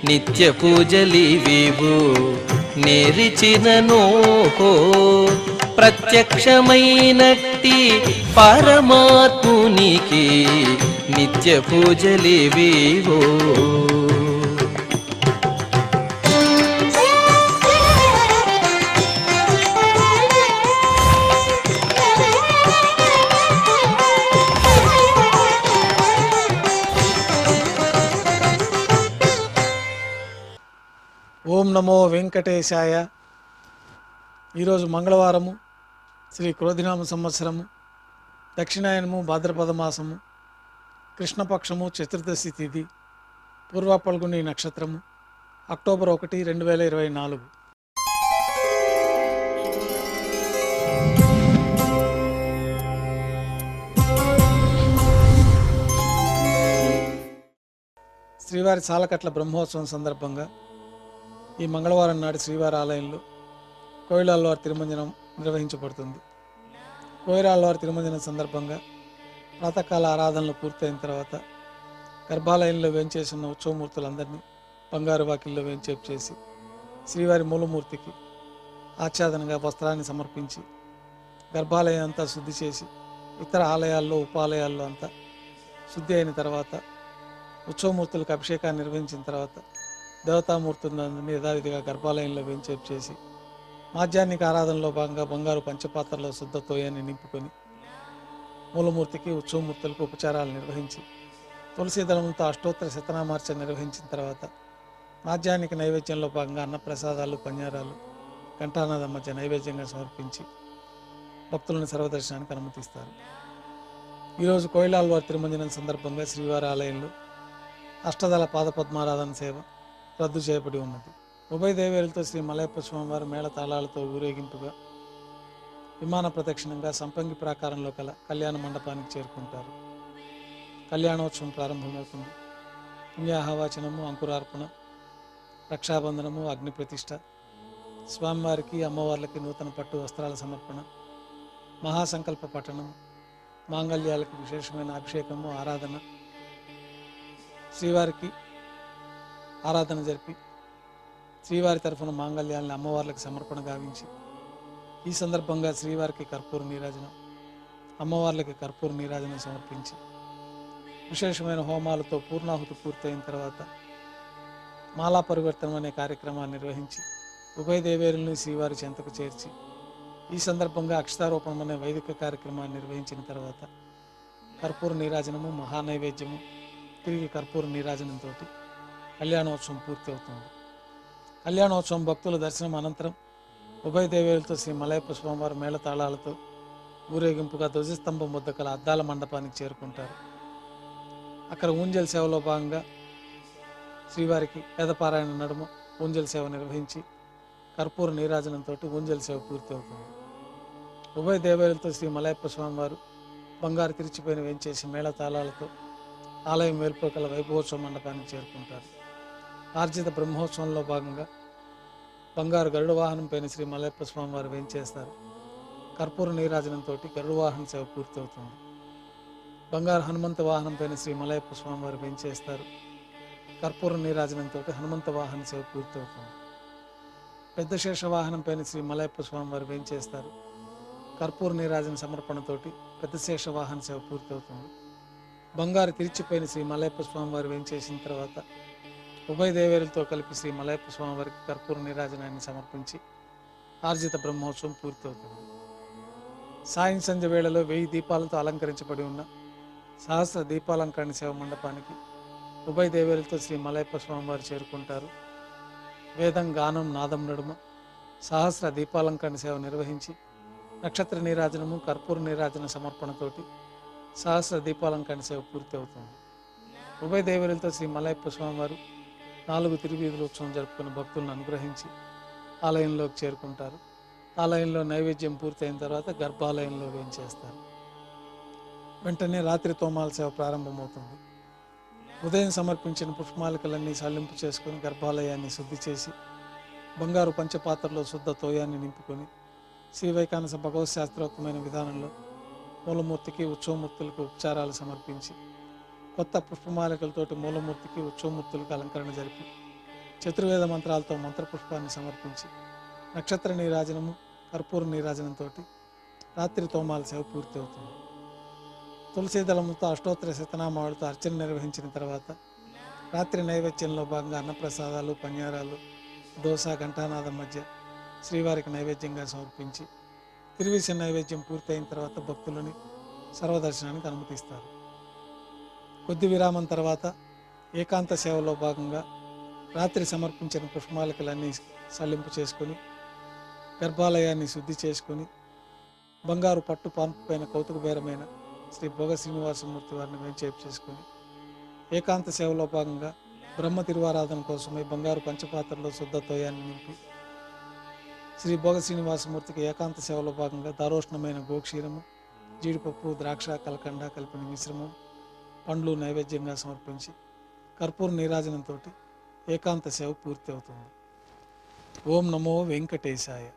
నిత్య పూజలివివు నేరిచిననో ప్రత్యక్షమైనట్టి పరమాత్మునికి నిత్య పూజలివివో. ఓం నమో వెంకటేశాయ. ఈరోజు మంగళవారము, శ్రీ క్రోధినామ సంవత్సరము, దక్షిణాయనము, భాద్రపద మాసము, కృష్ణపక్షము, చతుర్దశి తిథి, పూర్వ పల్గుని నక్షత్రము, అక్టోబర్ 1, 2024. శ్రీవారి సాలకట్ల బ్రహ్మోత్సవం సందర్భంగా ఈ మంగళవారం నాడు శ్రీవారి ఆలయంలో కోయిలాల్వారి తిరుమంజనం నిర్వహించబడుతుంది. కోయిలాల్వారి తిరుమంజనం సందర్భంగా ప్రాతకాల ఆరాధనలు పూర్తయిన తర్వాత గర్భాలయంలో వేంచేసిన ఉత్సవమూర్తులందరినీ బంగారు వాకిల్లో వేంచేపు చేసి శ్రీవారి మూలమూర్తికి ఆచ్ఛాదనగా వస్త్రాన్ని సమర్పించి గర్భాలయం అంతా శుద్ధి చేసి ఇతర ఆలయాల్లో ఉపాలయాల్లో అంతా శుద్ధి అయిన తర్వాత ఉత్సవమూర్తులకు అభిషేకాన్ని నిర్వహించిన తర్వాత దేవతామూర్తులందరినీ యథావిధిగా గర్భాలయంలో వేంచేపు చేసి మాధ్యాహ్నిక ఆరాధనలో భాగంగా బంగారు పంచపాత్రలో శుద్ధ తోయాన్ని నింపుకొని మూలమూర్తికి ఉత్సవమూర్తులకు ఉపచారాలు నిర్వహించి తులసి దళంతో అష్టోత్తర శతనామార్చన నిర్వహించిన తర్వాత మాధ్యాహ్నిక నైవేద్యంలో భాగంగా అన్నప్రసాదాలు, పన్యారాలు, ఘంటానాదం మధ్య నైవేద్యంగా సమర్పించి భక్తులను సర్వదర్శనానికి అనుమతిస్తారు. ఈరోజు కోయిలాల్వారి తిరుమంజనం సందర్భంగా శ్రీవారి ఆలయంలో అష్టదళ పాదపద్మారాధన సేవ రద్దు చేయబడి ఉన్నది. ఉభయ దేవేరులతో శ్రీ మలయప్ప స్వామివారి మేళ తాళాలతో ఊరేగింపుగా విమాన ప్రదక్షిణంగా సంపంగి ప్రాకారంలో కల కళ్యాణ మండపానికి చేరుకుంటారు. కళ్యాణోత్సవం ప్రారంభమవుతుంది. పుణ్యాహవాచనము, అంకురార్పణ, రక్షాబంధనము, అగ్ని ప్రతిష్ఠ, స్వామివారికి అమ్మవార్లకి నూతన పట్టు వస్త్రాల సమర్పణ, మహాసంకల్ప పఠనం, మాంగళ్యాలకు విశేషమైన అభిషేకము, ఆరాధన, శ్రీవారికి ఆరాధన జరిపి శ్రీవారి తరఫున మాంగళ్యాలను అమ్మవార్లకు సమర్పణ గావించి ఈ సందర్భంగా శ్రీవారికి కర్పూర నీరాజనం, అమ్మవార్లకి కర్పూర నీరాజనం సమర్పించి విశేషమైన హోమాలతో పూర్ణాహుతి పూర్తయిన తర్వాత మాలా పరివర్తనం అనే కార్యక్రమాన్ని నిర్వహించి ఉభయ దేవేరుల్ని శ్రీవారి చెంతకు చేర్చి ఈ సందర్భంగా అక్షతారోపణం అనే వైదిక కార్యక్రమాన్ని నిర్వహించిన తర్వాత కర్పూర నీరాజనము, మహానైవేద్యము, తిరిగి కర్పూర నీరాజనంతో కళ్యాణోత్సవం పూర్తి అవుతుంది. కళ్యాణోత్సవం భక్తుల దర్శనం అనంతరం ఉభయ దేవేరులతో శ్రీ మలయప్ప స్వామివారి మేళతాళాలతో ఊరేగింపుగా ధ్వజస్తంభం వద్ద కల అద్దాల మండపానికి చేరుకుంటారు. అక్కడ ఊంజల్ సేవలో భాగంగా శ్రీవారికి వేదపారాయణ నడుమ ఊంజల్ సేవ నిర్వహించి కర్పూర నీరాజనంతో ఊంజల్ సేవ పూర్తి అవుతుంది. ఉభయ దేవేరులతో శ్రీ మలయప్ప స్వామివారు బంగారు తిరిచిపోయిన వేంచేసి మేళతాళాలతో ఆలయం వేల్పు కల వైభవోత్సవ మండపానికి చేరుకుంటారు. ఆర్జిత బ్రహ్మోత్సవంలో భాగంగా బంగారు గరుడ వాహనం పైన శ్రీ మలయప్ప స్వామివారు వేంచేస్తారు. కర్పూర నీరాజనంతో గరుడ వాహన సేవ పూర్తి అవుతుంది. బంగారు హనుమంత వాహనం పైన శ్రీ మలయప్ప స్వామివారు వేంచేస్తారు. కర్పూర నీరాజనంతో హనుమంత వాహన సేవ పూర్తి అవుతుంది. పెద్ద శేష వాహనం పైన శ్రీ మలయప్ప స్వామివారు వేంచేస్తారు. కర్పూర నీరాజన సమర్పణతోటి పెద్ద శేష వాహన సేవ పూర్తి అవుతుంది. బంగారు తిరిచిపోయిన శ్రీ మలయప్ప స్వామివారు వేంచేసిన తర్వాత ఉభయ దేవేరులతో కలిపి శ్రీ మలయప్ప స్వామివారికి కర్పూర నీరాజనాన్ని సమర్పించి ఆర్జిత బ్రహ్మోత్సవం పూర్తవుతుంది. సాయం సంధ్య వేళలో 1000 దీపాలతో అలంకరించబడి ఉన్న సహస్ర దీపాలంకరణ సేవ మండపానికి ఉభయ దేవేరులతో శ్రీ మలయప్ప స్వామివారు చేరుకుంటారు. వేదం, గానం, నాదం నడుమ సహస్ర దీపాలంకరణ సేవ నిర్వహించి నక్షత్ర నీరాజనము, కర్పూర నీరాజన సమర్పణతోటి సహస్ర దీపాలంకరణ సేవ పూర్తి అవుతుంది. ఉభయ దేవేరులతో శ్రీ మలయప్ప స్వామివారు 4 తిరువీధుల ఉత్సవం జరుపుకున్న భక్తులను అనుగ్రహించి ఆలయంలోకి చేరుకుంటారు. ఆలయంలో నైవేద్యం పూర్తయిన తర్వాత గర్భాలయంలో వేంచేస్తారు. వెంటనే రాత్రి తోమాల సేవ ప్రారంభమవుతుంది. ఉదయం సమర్పించిన పుష్పమాలికలన్నీ సల్లింపు చేసుకుని గర్భాలయాన్ని శుద్ధి చేసి బంగారు పంచపాత్రలో శుద్ధ తోయాన్ని నింపుకొని శ్రీ వైకానస భగవత్ శాస్త్రోక్తమైన విధానంలో మూలమూర్తికి, ఉత్సవమూర్తులకు ఉపచారాలు సమర్పించి కొత్త పుష్పమాలికలతోటి మూలమూర్తికి, ఉత్సవమూర్తులకు అలంకరణ జరిపి చతుర్వేద మంత్రాలతో మంత్రపుష్పాన్ని సమర్పించి నక్షత్ర నీరాజనము కర్పూర నీరాజనంతో రాత్రి తోమాల సేవ పూర్తి అవుతుంది. తులసి దళముతో అష్టోత్తర శతనామాలతో అర్చన నిర్వహించిన తర్వాత రాత్రి నైవేద్యంలో భాగంగా అన్నప్రసాదాలు, పన్యారాలు, దోశ, ఘంటానాదం మధ్య శ్రీవారికి నైవేద్యంగా సమర్పించి తిరువిస నైవేద్యం పూర్తయిన తర్వాత భక్తులని సర్వదర్శనానికి అనుమతిస్తారు. కొద్ది విరామం తర్వాత ఏకాంత సేవలో భాగంగా రాత్రి సమర్పించిన పుష్పమాలికలన్నీ సల్లింపు చేసుకొని గర్భాలయాన్ని శుద్ధి చేసుకొని బంగారు పట్టు పాన్పు పైన కౌతుకబేరమైన శ్రీ భోగ శ్రీనివాసమూర్తి వారిని వేంచేపు చేసుకొని ఏకాంత సేవలో భాగంగా బ్రహ్మ తిరువారాధన కోసమై బంగారు పంచపాత్రలో శుద్ధ తోయాన్ని నింపి శ్రీ భోగ శ్రీనివాసమూర్తికి ఏకాంత సేవలో భాగంగా దారోష్ణమైన గోక్షీరము, జీడిపప్పు, ద్రాక్ష, కలకండ కలిపిన మిశ్రమం, పండ్లు నైవేద్యంగా సమర్పించి కర్పూర నీరాజనంతో ఏకాంత సేవ పూర్తి అవుతుంది. ఓం నమో వెంకటేశాయ.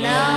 No.